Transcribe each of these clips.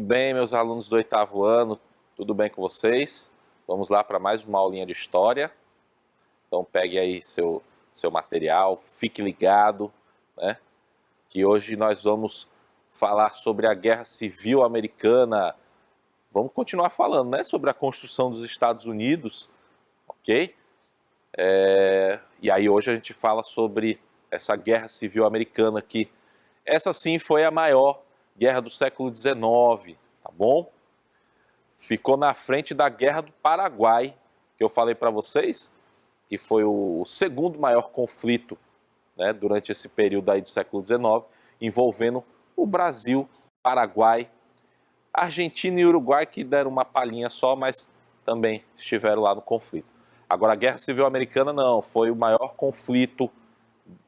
bem, meus alunos do 8º ano? Tudo bem com vocês? Vamos lá para mais uma aulinha de história. Então pegue aí seu material, fique ligado, né? Que hoje nós vamos falar sobre a Guerra Civil Americana. Vamos continuar falando, né? Sobre a construção dos Estados Unidos, ok? E aí hoje a gente fala sobre essa Guerra Civil Americana que essa sim foi a maior guerra do século XIX, tá bom? Ficou na frente da Guerra do Paraguai, que eu falei para vocês, que foi o segundo maior conflito, né, durante esse período aí do século XIX, envolvendo o Brasil, Paraguai, Argentina e Uruguai, que deram uma palhinha só, mas também estiveram lá no conflito. Agora, a Guerra Civil Americana não, foi o maior conflito,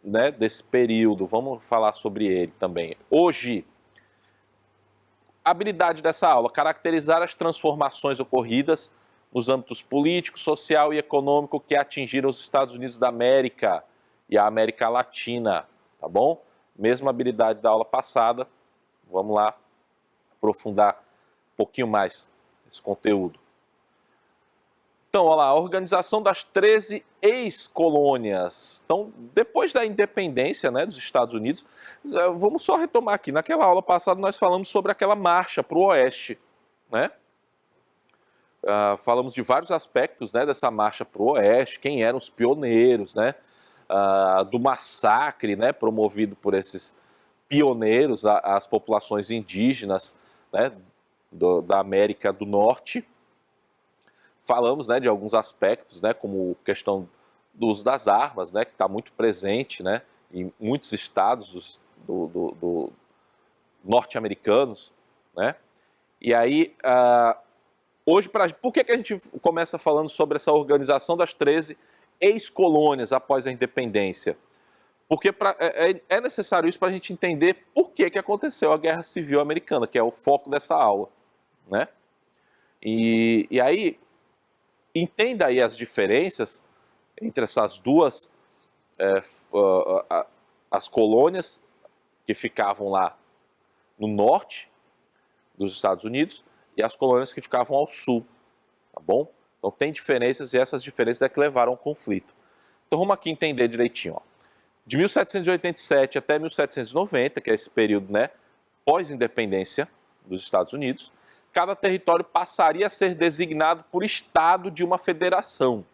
né, desse período. Vamos falar sobre ele também. Hoje, a habilidade dessa aula, caracterizar as transformações ocorridas nos âmbitos político, social e econômico que atingiram os Estados Unidos da América e a América Latina, tá bom? Mesma habilidade da aula passada, vamos lá aprofundar um pouquinho mais esse conteúdo. Então, olha lá, a organização das 13 ex-colônias. Então, depois da independência, né, dos Estados Unidos, vamos só retomar aqui. Naquela aula passada nós falamos sobre aquela marcha para o oeste, né? Falamos de vários aspectos, né, dessa marcha para o oeste, quem eram os pioneiros, né? Do massacre, né, promovido por esses pioneiros às populações indígenas, né, da América do Norte. Falamos, né, de alguns aspectos, né, como questão do uso das armas, né, que está muito presente, né, em muitos estados do norte-americanos, né. E aí, hoje, por que a gente começa falando sobre essa organização das 13 ex-colônias após a independência? Porque é necessário isso para a gente entender por que aconteceu a Guerra Civil Americana, que é o foco dessa aula, né. E aí, entenda aí as diferenças entre essas duas, as colônias que ficavam lá no norte dos Estados Unidos e as colônias que ficavam ao sul, tá bom? Então tem diferenças e essas diferenças é que levaram ao conflito. Então vamos aqui entender direitinho, ó. De 1787 até 1790, que é esse período, né, pós-independência dos Estados Unidos, cada território passaria a ser designado por estado de uma federação.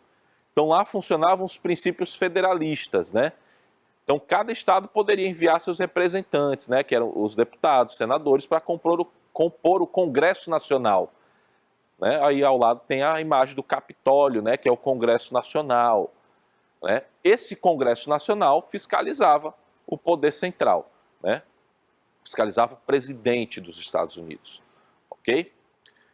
Então lá funcionavam os princípios federalistas, né? Então cada estado poderia enviar seus representantes, né, que eram os deputados, senadores, para compor o Congresso Nacional. Né? Aí ao lado tem a imagem do Capitólio, né, que é o Congresso Nacional. Né? Esse Congresso Nacional fiscalizava o poder central, né? Fiscalizava o presidente dos Estados Unidos. Ok?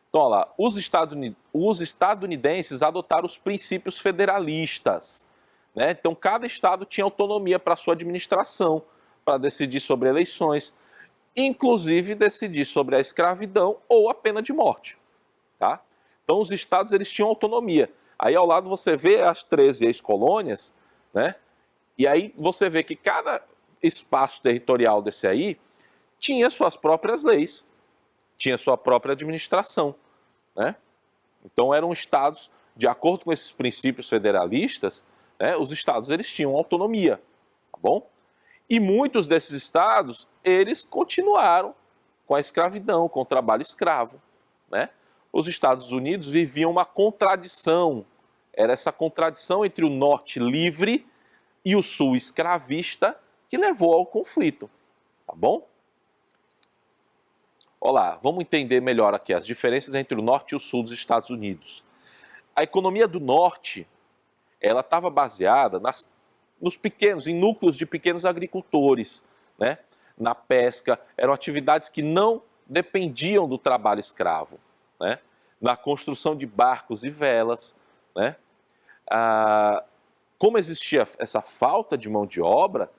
Então, olha lá, os estadunidenses adotaram os princípios federalistas, né? Então, cada estado tinha autonomia para sua administração, para decidir sobre eleições, inclusive decidir sobre a escravidão ou a pena de morte, tá? Então, os estados eles tinham autonomia. Aí, ao lado, você vê as 13 ex-colônias, né? E aí você vê que cada espaço territorial desse aí tinha suas próprias leis, tinha sua própria administração, né? Então eram estados, de acordo com esses princípios federalistas, né, os estados eles tinham autonomia, tá bom? E muitos desses estados, eles continuaram com a escravidão, com o trabalho escravo, né? Os Estados Unidos viviam uma contradição, era essa contradição entre o norte livre e o sul escravista que levou ao conflito, tá bom? Olá, vamos entender melhor aqui as diferenças entre o norte e o sul dos Estados Unidos. A economia do norte, ela estava baseada em núcleos de pequenos agricultores, né? Na pesca, eram atividades que não dependiam do trabalho escravo, né? Na construção de barcos e velas, né? Como existia essa falta de mão de obra,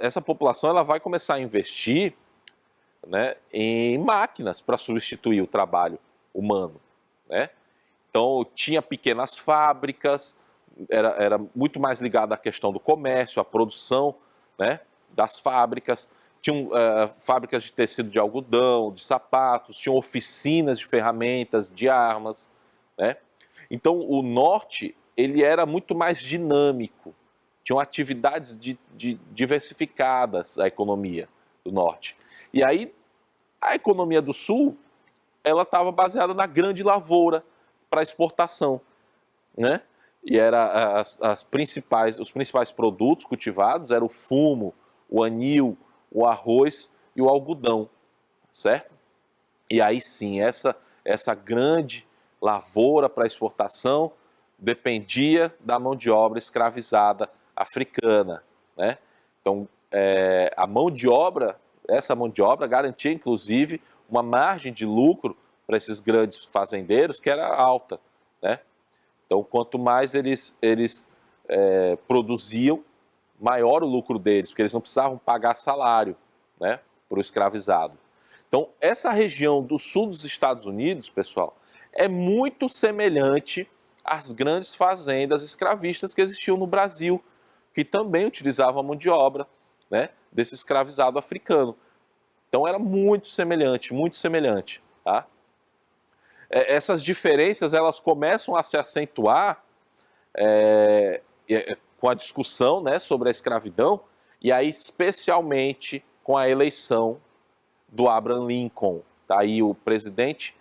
essa população ela vai começar a investir, né, em máquinas para substituir o trabalho humano, né? Então tinha pequenas fábricas, era muito mais ligado à questão do comércio, à produção, né, das fábricas, tinham fábricas de tecido de algodão, de sapatos, tinham oficinas de ferramentas, de armas, né? Então, o norte, ele era muito mais dinâmico, tinham atividades diversificadas a economia do norte. E aí, a economia do sul, ela estava baseada na grande lavoura para exportação, né? E era os principais produtos cultivados eram o fumo, o anil, o arroz e o algodão, certo? E aí sim, essa grande lavoura para exportação dependia da mão de obra escravizada africana, né? Então, essa mão de obra garantia, inclusive, uma margem de lucro para esses grandes fazendeiros que era alta, né? Então, quanto mais eles produziam, maior o lucro deles, porque eles não precisavam pagar salário, né, para o escravizado. Então, essa região do sul dos Estados Unidos, pessoal, é muito semelhante às grandes fazendas escravistas que existiam no Brasil, que também utilizavam a mão de obra, né, desse escravizado africano. Então, era muito semelhante, tá? Essas diferenças, elas começam a se acentuar com a discussão, né, sobre a escravidão, e aí especialmente com a eleição do Abraham Lincoln. Tá aí o presidente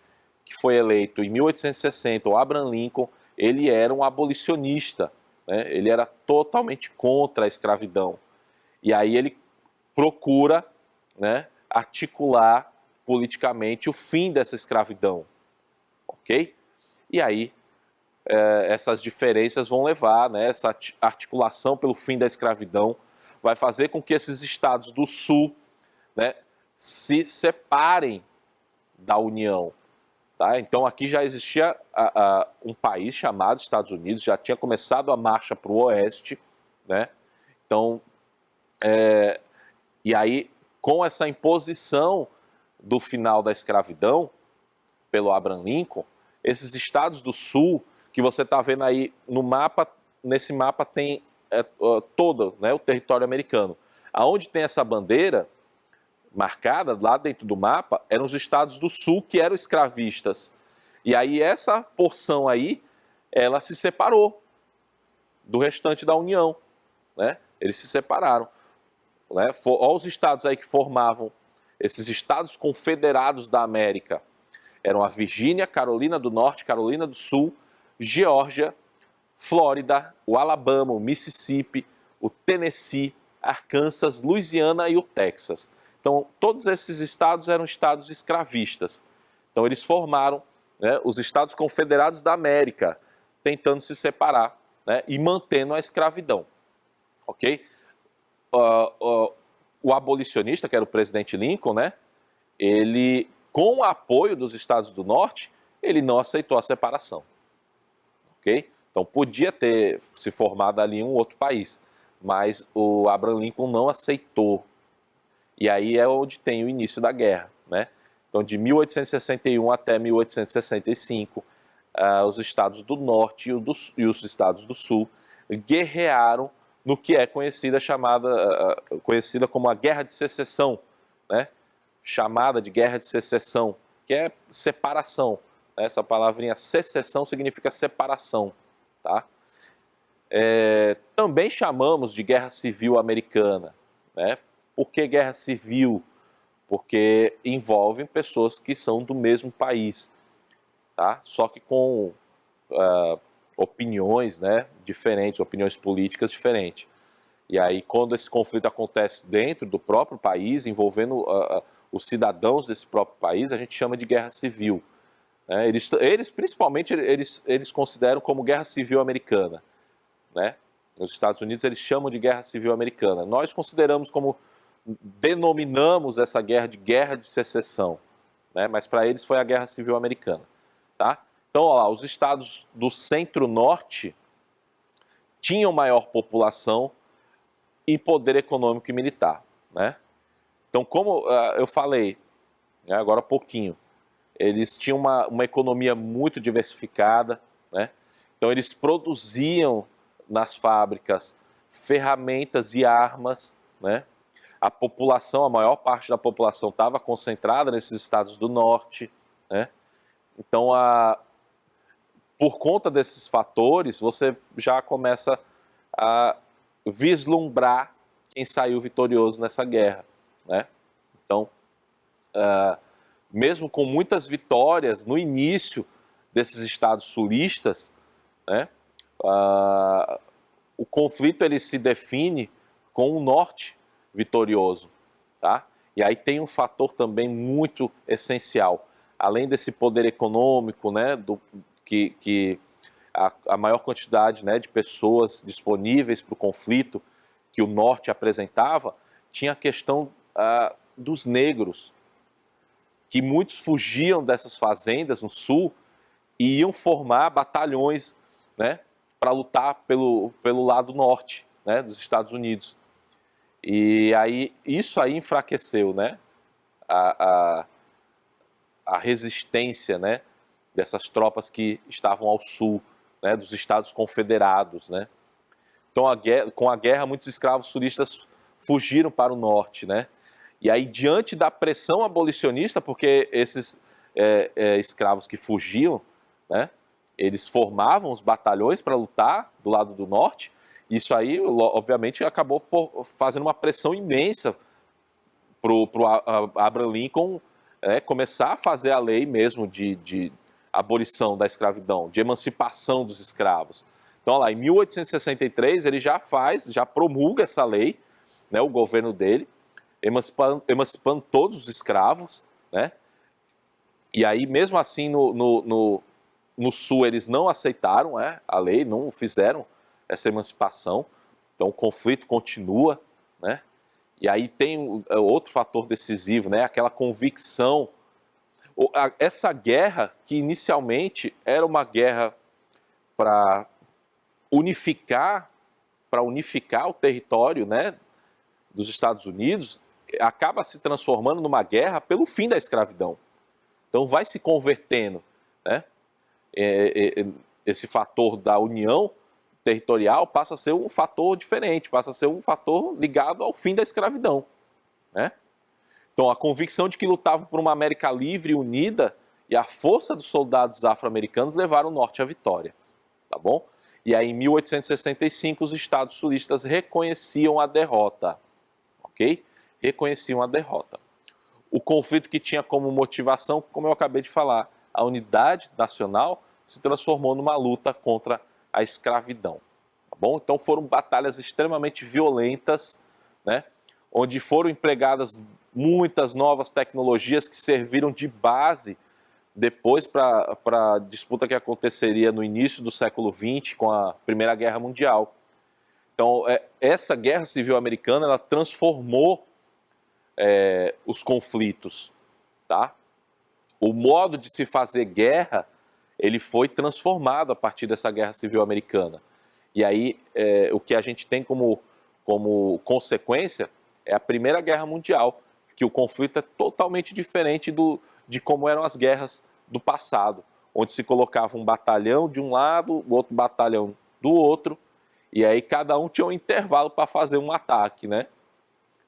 que foi eleito em 1860, o Abraham Lincoln, ele era um abolicionista, né? Ele era totalmente contra a escravidão. E aí ele procura, né, articular politicamente o fim dessa escravidão, ok? E aí essas diferenças vão levar, né, essa articulação pelo fim da escravidão vai fazer com que esses estados do sul, né, se separem da União. Tá? Então aqui já existia um país chamado Estados Unidos, já tinha começado a marcha para o oeste, né? Então, e aí com essa imposição do final da escravidão pelo Abraham Lincoln, esses estados do sul que você está vendo aí no mapa, nesse mapa tem todo, né, o território americano. Aonde tem essa bandeira marcada, lá dentro do mapa, eram os estados do sul que eram escravistas. E aí essa porção aí, ela se separou do restante da União, né? Eles se separaram. Né? Olha os estados aí que formavam esses estados confederados da América. Eram a Virgínia, Carolina do Norte, Carolina do Sul, Geórgia, Flórida, o Alabama, o Mississippi, o Tennessee, Arkansas, Louisiana e o Texas. Então, todos esses estados eram estados escravistas. Então, eles formaram, né, os Estados Confederados da América, tentando se separar, né, e mantendo a escravidão. Ok? O abolicionista, que era o presidente Lincoln, né, ele, com o apoio dos estados do Norte, ele não aceitou a separação. Ok? Então, podia ter se formado ali um outro país, mas o Abraham Lincoln não aceitou. E aí é onde tem o início da guerra, né? Então, de 1861 até 1865, os estados do Norte e os estados do Sul guerrearam no que é conhecida como a Guerra de Secessão, né? Chamada de Guerra de Secessão, que é separação. Né? Essa palavrinha secessão significa separação, tá? Também chamamos de Guerra Civil Americana, né? Por que guerra civil? Porque envolvem pessoas que são do mesmo país, tá? Só que com opiniões, né, diferentes, opiniões políticas diferentes. E aí, quando esse conflito acontece dentro do próprio país, envolvendo os cidadãos desse próprio país, a gente chama de guerra civil. Né? Eles principalmente, eles consideram como guerra civil americana. Né? Nos Estados Unidos, eles chamam de guerra civil americana. Nós denominamos essa guerra de secessão, né? Mas para eles foi a Guerra Civil Americana. Tá? Então, ó lá, os estados do centro-norte tinham maior população e poder econômico e militar. Né? Então, como eu falei, né, agora há pouquinho, eles tinham uma economia muito diversificada, né? Então eles produziam nas fábricas ferramentas e armas, né? a população, a maior parte da população estava concentrada nesses estados do norte, né? Então, por conta desses fatores, você já começa a vislumbrar quem saiu vitorioso nessa guerra, né? Então, mesmo com muitas vitórias no início desses estados sulistas, né, o conflito ele se define com o norte vitorioso, tá? E aí tem um fator também muito essencial, além desse poder econômico, né, que a maior quantidade, né, de pessoas disponíveis para o conflito que o norte apresentava, tinha a questão dos negros, que muitos fugiam dessas fazendas no sul e iam formar batalhões, né, para lutar pelo lado norte, né, dos Estados Unidos. E aí isso aí enfraqueceu, né, a resistência, né, dessas tropas que estavam ao sul, né, dos Estados Confederados, né. Então, com a guerra, muitos escravos sulistas fugiram para o norte, né. E aí, diante da pressão abolicionista, porque esses escravos que fugiam, né, eles formavam os batalhões para lutar do lado do norte. Isso aí, obviamente, acabou fazendo uma pressão imensa para o Abraham Lincoln começar a fazer a lei mesmo de abolição da escravidão, de emancipação dos escravos. Então, lá em 1863, ele já promulga essa lei, né, o governo dele, emancipando todos os escravos, né? E aí, mesmo assim, no sul, eles não aceitaram a lei, não fizeram essa emancipação. Então, o conflito continua, né? E aí tem outro fator decisivo, né? Aquela convicção. Essa guerra, que inicialmente era uma guerra para unificar o território, né, dos Estados Unidos, acaba se transformando numa guerra pelo fim da escravidão. Então vai se convertendo, né? Esse fator da união territorial passa a ser um fator diferente, passa a ser um fator ligado ao fim da escravidão, né? Então a convicção de que lutavam por uma América livre e unida e a força dos soldados afro-americanos levaram o norte à vitória, tá bom? E aí em 1865 os estados sulistas reconheciam a derrota, ok? Reconheciam a derrota. O conflito que tinha como motivação, como eu acabei de falar, a unidade nacional, se transformou numa luta contra a escravidão, tá bom? Então foram batalhas extremamente violentas, né? Onde foram empregadas muitas novas tecnologias que serviram de base depois para a disputa que aconteceria no início do século XX com a Primeira Guerra Mundial. Então, essa Guerra Civil Americana, ela transformou os conflitos, tá? O modo de se fazer guerra, ele foi transformado a partir dessa Guerra Civil Americana. E aí, o que a gente tem como consequência é a Primeira Guerra Mundial, que o conflito é totalmente diferente de como eram as guerras do passado, onde se colocava um batalhão de um lado, o outro batalhão do outro, e aí cada um tinha um intervalo para fazer um ataque, né?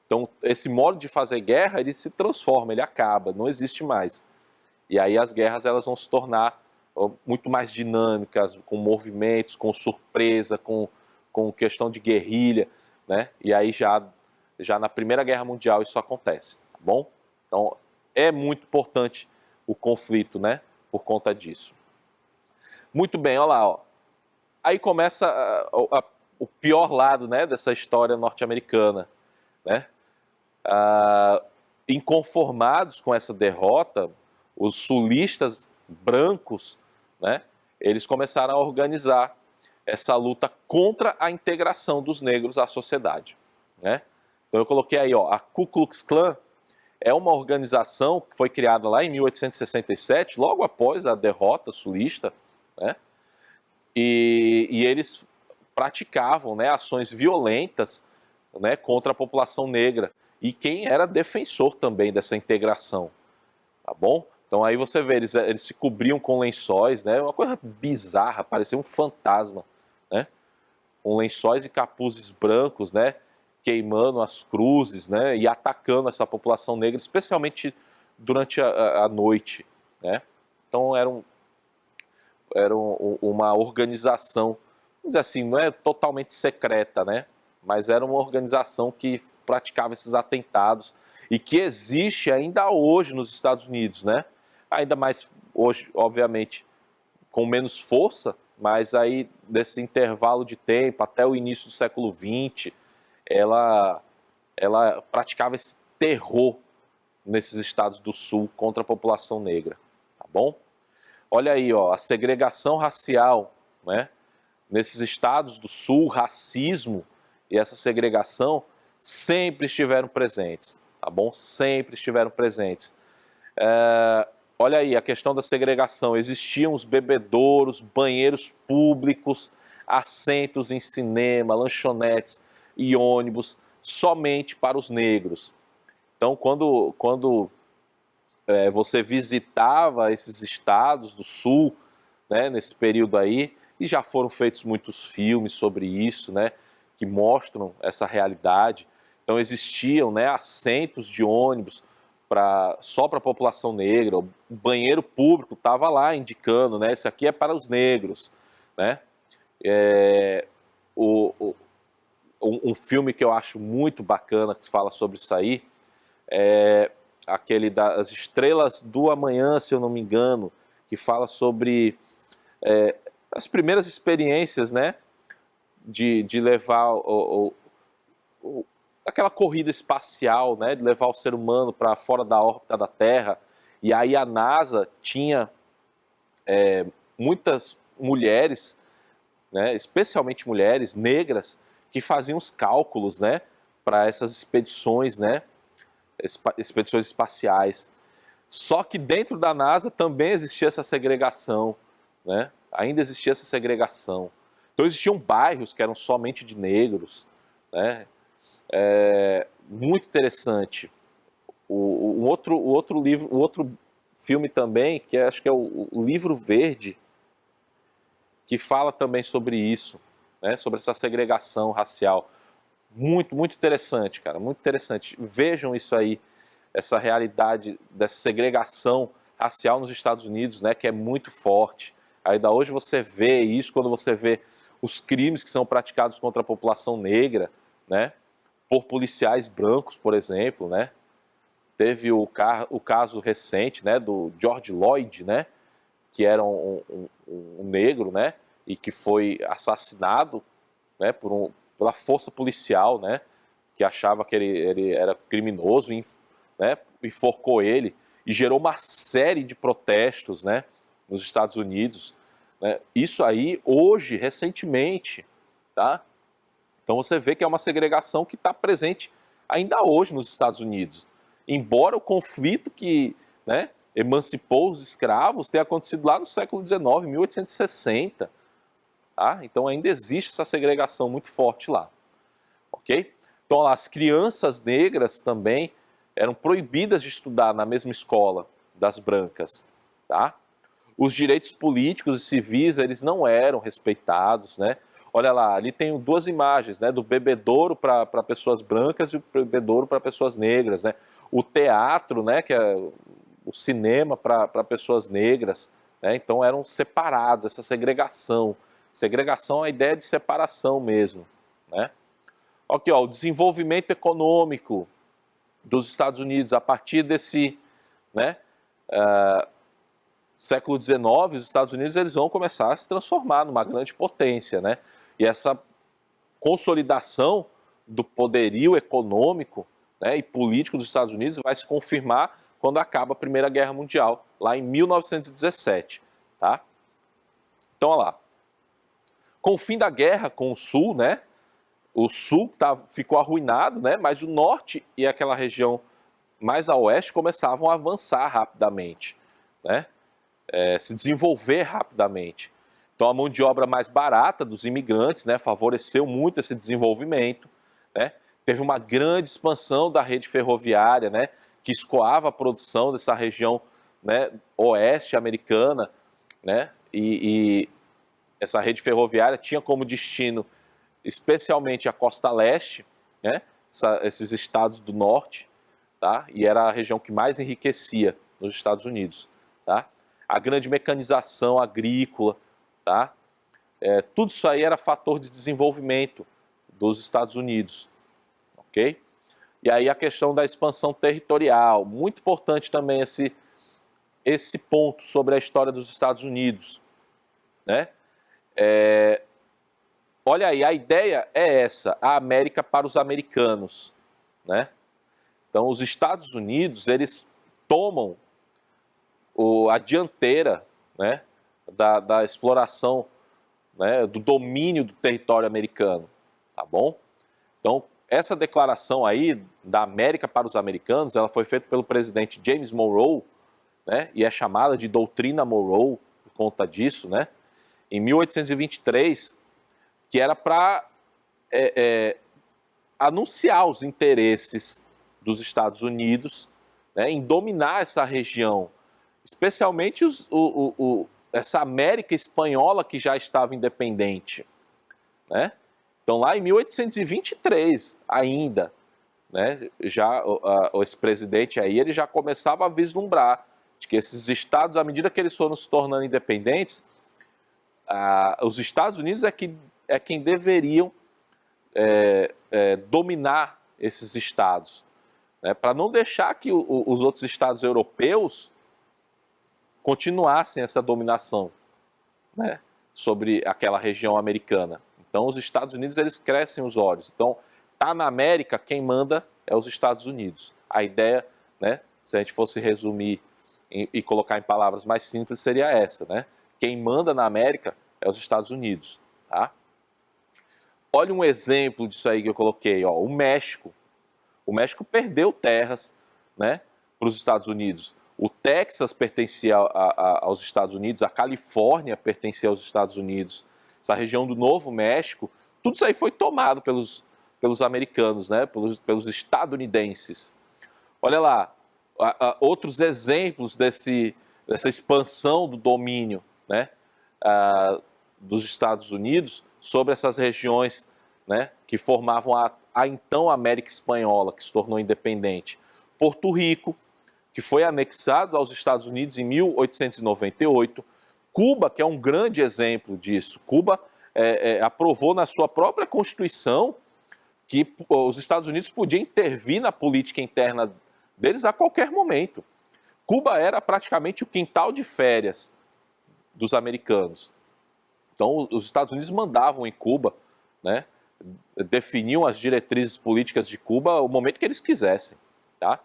Então, esse modo de fazer guerra, ele se transforma, ele acaba, não existe mais. E aí as guerras elas vão se tornar muito mais dinâmicas, com movimentos, com surpresa, com questão de guerrilha, né? E aí já na Primeira Guerra Mundial isso acontece, tá bom? Então, é muito importante o conflito, né? Por conta disso. Muito bem, olha lá, ó. Aí começa o pior lado, né, dessa história norte-americana, né? Inconformados com essa derrota, os sulistas brancos, né, eles começaram a organizar essa luta contra a integração dos negros à sociedade, né? Então eu coloquei aí, ó, a Ku Klux Klan é uma organização que foi criada lá em 1867, logo após a derrota sulista, né? E eles praticavam, né, ações violentas, né, contra a população negra e quem era defensor também dessa integração, tá bom? Então aí você vê, eles se cobriam com lençóis, né, uma coisa bizarra, parecia um fantasma, né, com lençóis e capuzes brancos, né, queimando as cruzes, né, e atacando essa população negra, especialmente durante a noite, né? Então era uma organização, vamos dizer assim, não é totalmente secreta, né? Mas era uma organização que praticava esses atentados e que existe ainda hoje nos Estados Unidos, né? Ainda mais hoje, obviamente, com menos força, mas aí nesse intervalo de tempo, até o início do século XX, ela, ela praticava esse terror nesses estados do Sul contra a população negra, tá bom? Olha aí, ó, a segregação racial, né? Nesses estados do Sul, o racismo e essa segregação sempre estiveram presentes, tá bom? Sempre estiveram presentes. Olha aí, a questão da segregação. Existiam os bebedouros, banheiros públicos, assentos em cinema, lanchonetes e ônibus somente para os negros. Então, quando você visitava esses estados do Sul, né, nesse período aí, e já foram feitos muitos filmes sobre isso, né, que mostram essa realidade. Então existiam, né, assentos de ônibus só para a população negra, o banheiro público estava lá indicando, né, isso aqui é para os negros, né. Um filme que eu acho muito bacana que fala sobre isso aí é aquele das Estrelas do Amanhã, se eu não me engano, que fala sobre as primeiras experiências, né, de levar aquela corrida espacial, né, de levar o ser humano para fora da órbita da Terra. E aí a NASA tinha muitas mulheres, né, especialmente mulheres negras, que faziam os cálculos, né, para essas expedições, né, expedições espaciais. Só que dentro da NASA também existia essa segregação, né? Ainda existia essa segregação. Então existiam bairros que eram somente de negros, né? Muito interessante. O outro livro, o outro filme também, que acho que é o Livro Verde, que fala também sobre isso, né? Sobre essa segregação racial. Muito, muito interessante, cara, muito interessante. Vejam isso aí, essa realidade dessa segregação racial nos Estados Unidos, né, que é muito forte. Ainda hoje você vê isso quando você vê os crimes que são praticados contra a população negra, né, por policiais brancos, por exemplo, né. Teve o caso recente, né, do George Floyd, né, que era um negro, né, e que foi assassinado, né, pela força policial, né, que achava que ele era criminoso, né, enforcou ele e gerou uma série de protestos, né, nos Estados Unidos, né. Isso aí hoje, recentemente, tá? Então você vê que é uma segregação que está presente ainda hoje nos Estados Unidos. Embora o conflito que, né, emancipou os escravos tenha acontecido lá no século XIX, 1860, tá? Então ainda existe essa segregação muito forte lá, ok? Então as crianças negras também eram proibidas de estudar na mesma escola das brancas, tá? Os direitos políticos e civis, eles não eram respeitados, né? Olha lá, ali tem duas imagens, né, do bebedouro para pessoas brancas e o bebedouro para pessoas negras, né? O teatro, né, que é o cinema para pessoas negras, né? Então eram separados, essa segregação. Segregação é a ideia de separação mesmo, né? Aqui, ó, o desenvolvimento econômico dos Estados Unidos a partir desse, né, século XIX, os Estados Unidos eles vão começar a se transformar numa grande potência, né? E essa consolidação do poderio econômico, né, e político dos Estados Unidos vai se confirmar quando acaba a Primeira Guerra Mundial, lá em 1917, tá? Então, olha lá. Com o fim da guerra com o Sul, né, o Sul ficou arruinado, né, mas o Norte e aquela região mais a Oeste começavam a avançar rapidamente, né? Se desenvolver rapidamente. Então a mão de obra mais barata dos imigrantes, né, favoreceu muito esse desenvolvimento, né? Teve uma grande expansão da rede ferroviária, né, que escoava a produção dessa região, né, oeste americana, né, e essa rede ferroviária tinha como destino especialmente a costa leste, né, esses estados do norte, tá? E era a região que mais enriquecia nos Estados Unidos, tá? A grande mecanização agrícola, tá? Tudo isso aí era fator de desenvolvimento dos Estados Unidos, ok? E aí a questão da expansão territorial, muito importante também esse ponto sobre a história dos Estados Unidos, né? Olha aí, a ideia é essa, a América para os americanos, né? Então, os Estados Unidos, eles tomam a dianteira, né, da exploração, né, do domínio do território americano, tá bom? Então, essa declaração aí da América para os americanos, ela foi feita pelo presidente James Monroe, né, e é chamada de Doutrina Monroe por conta disso, né, em 1823, que era para anunciar os interesses dos Estados Unidos, né, em dominar essa região, especialmente essa América espanhola que já estava independente, né? Então, lá em 1823 ainda, né, já esse presidente aí, ele já começava a vislumbrar de que esses estados, à medida que eles foram se tornando independentes, os Estados Unidos é quem deveriam dominar esses estados, né, para não deixar que os outros estados europeus continuassem essa dominação, né, sobre aquela região americana. Então, os Estados Unidos, eles crescem os olhos. Então, tá na América, quem manda é os Estados Unidos. A ideia, né, se a gente fosse resumir e colocar em palavras mais simples, seria essa, né? Quem manda na América é os Estados Unidos, tá? Olha um exemplo disso aí que eu coloquei, ó, o México. O México perdeu terras, né, para os Estados Unidos. O Texas pertencia aos Estados Unidos, a Califórnia pertencia aos Estados Unidos, essa região do Novo México, tudo isso aí foi tomado pelos americanos, né, pelos estadunidenses. Olha lá, outros exemplos dessa expansão do domínio, né, dos Estados Unidos sobre essas regiões, né, que formavam a então América Espanhola, que se tornou independente. Porto Rico, que foi anexado aos Estados Unidos em 1898. Cuba, que é um grande exemplo disso. Cuba aprovou na sua própria Constituição que os Estados Unidos podiam intervir na política interna deles a qualquer momento. Cuba era praticamente o quintal de férias dos americanos. Então, os Estados Unidos mandavam em Cuba, né, definiam as diretrizes políticas de Cuba o momento que eles quisessem, tá?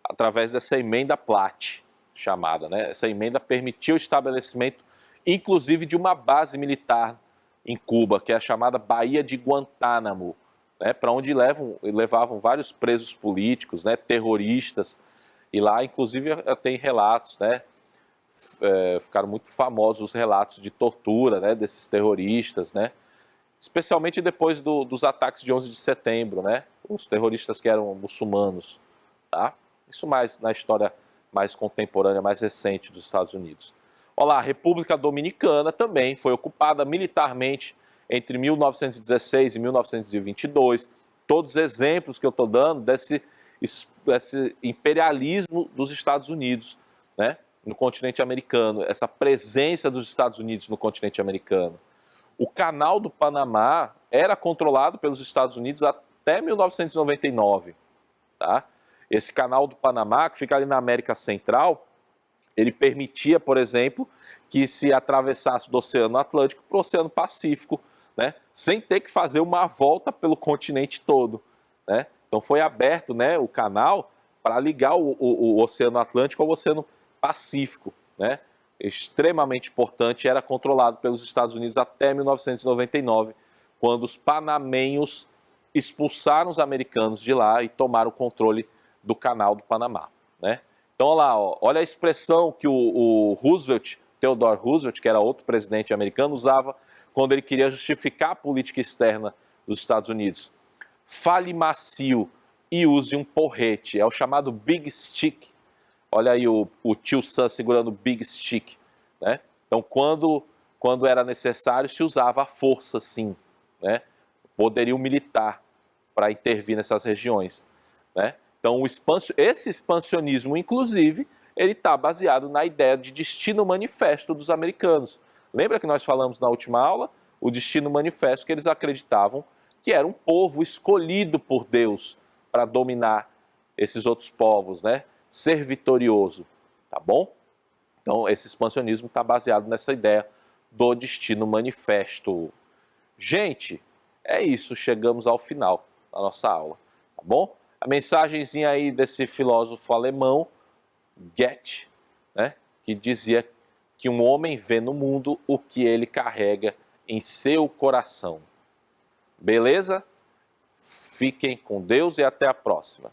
Através dessa emenda Platt, chamada, né? Essa emenda permitiu o estabelecimento, inclusive, de uma base militar em Cuba, que é a chamada Baía de Guantánamo, né? Para onde levavam vários presos políticos, né? Terroristas, e lá, inclusive, tem relatos, né? Ficaram muito famosos os relatos de tortura, né, desses terroristas, né? Especialmente depois dos ataques de 11 de setembro, né? Os terroristas que eram muçulmanos, tá? Isso mais na história mais contemporânea, mais recente dos Estados Unidos. Olha lá, a República Dominicana também foi ocupada militarmente entre 1916 e 1922. Todos exemplos que eu estou dando desse imperialismo dos Estados Unidos, né, no continente americano, essa presença dos Estados Unidos no continente americano. O Canal do Panamá era controlado pelos Estados Unidos até 1999, tá? Esse Canal do Panamá, que fica ali na América Central, ele permitia, por exemplo, que se atravessasse do Oceano Atlântico para o Oceano Pacífico, né, sem ter que fazer uma volta pelo continente todo, né? Então foi aberto, né, o canal para ligar o Oceano Atlântico ao Oceano Pacífico, né? Extremamente importante, era controlado pelos Estados Unidos até 1999, quando os panamenhos expulsaram os americanos de lá e tomaram o controle do Canal do Panamá, né? Então, olha lá, ó, olha a expressão que o Roosevelt, Theodore Roosevelt, que era outro presidente americano, usava quando ele queria justificar a política externa dos Estados Unidos. Fale macio e use um porrete, é o chamado Big Stick. Olha aí o tio Sam segurando o Big Stick, né? Então, quando era necessário, se usava a força, sim, né? Poderio militar para intervir nessas regiões, né? Então, esse expansionismo, inclusive, ele está baseado na ideia de destino manifesto dos americanos. Lembra que nós falamos na última aula? O destino manifesto, que eles acreditavam que era um povo escolhido por Deus para dominar esses outros povos, né? Ser vitorioso, tá bom? Então, esse expansionismo está baseado nessa ideia do destino manifesto. Gente, é isso, chegamos ao final da nossa aula, tá bom? A mensagenzinha aí desse filósofo alemão, Goethe, né, que dizia que um homem vê no mundo o que ele carrega em seu coração. Beleza? Fiquem com Deus e até a próxima.